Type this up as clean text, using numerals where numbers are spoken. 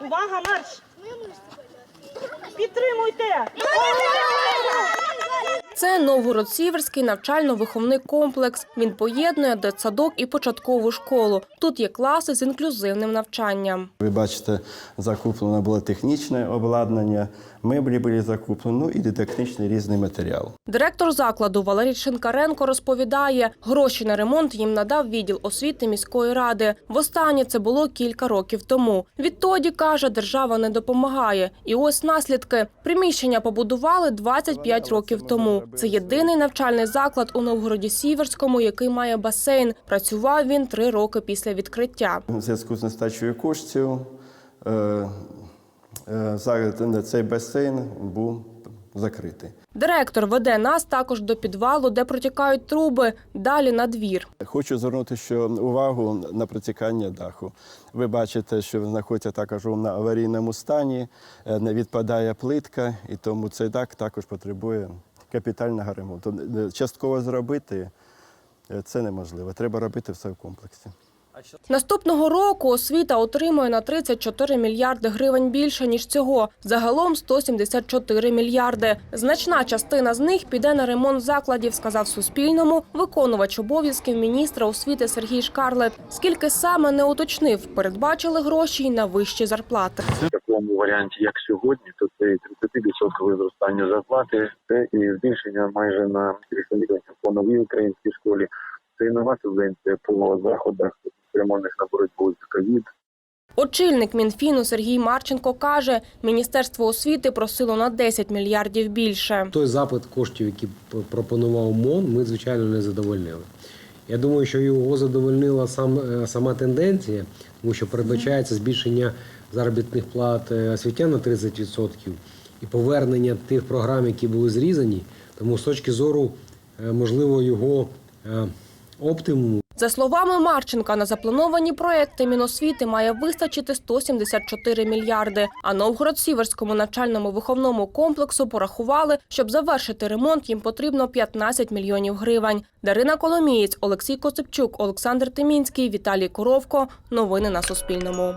Увага, марш! Підтримуйте! Це Новгород-Сіверський навчально-виховний комплекс. Він поєднує дитсадок і початкову школу. Тут є класи з інклюзивним навчанням. Ви бачите, закуплено було технічне обладнання, меблі були закуплені, ну і дидактичний різний матеріал. Директор закладу Валерій Шинкаренко розповідає, гроші на ремонт їм надав відділ освіти міської ради. Востаннє це було кілька років тому. Відтоді, каже, держава не допомагає. І ось наслідки. Приміщення побудували 25 років тому. Це єдиний навчальний заклад у Новгороді-Сіверському, який має басейн. Працював він 3 роки після відкриття. У зв'язку з нестачею коштів зараз цей басейн був закритий. Директор веде нас також до підвалу, де протікають труби, далі на двір. Хочу звернути увагу на протікання даху. Ви бачите, що він знаходиться також на аварійному стані, не відпадає плитка, і тому цей дах також потребує капітального ремонту. Частково зробити це неможливо, треба робити все в комплексі. Наступного року освіта отримує на 34 мільярди гривень більше, ніж цього. Загалом 174 мільярди. Значна частина з них піде на ремонт закладів, сказав Суспільному виконувач обов'язків міністра освіти Сергій Шкарлет. Скільки саме не уточнив, передбачили гроші й на вищі зарплати. В такому варіанті, як сьогодні, то це 30% зростання зарплати, це і збільшення майже на 400 мільйонів по новій українській школі, це і нова субвенція по заходах, спрямованих на боротьбу з ковід. Очільник Мінфіну Сергій Марченко каже, Міністерство освіти просило на 10 мільярдів більше. Той запит коштів, який пропонував МОН, ми, звичайно, не задовольнили. Я думаю, що його задовольнила сама тенденція, тому що передбачається збільшення заробітних плат освітян на 30% і повернення тих програм, які були зрізані. Тому з точки зору, можливо, його оптимуму. За словами Марченка, на заплановані проекти Міносвіти має вистачити 174 мільярди. А Новгород-Сіверському навчальному виховному комплексу порахували, щоб завершити ремонт, їм потрібно 15 мільйонів гривень. Дарина Коломієць, Олексій Коцепчук, Олександр Тимінський, Віталій Коровко. Новини на Суспільному.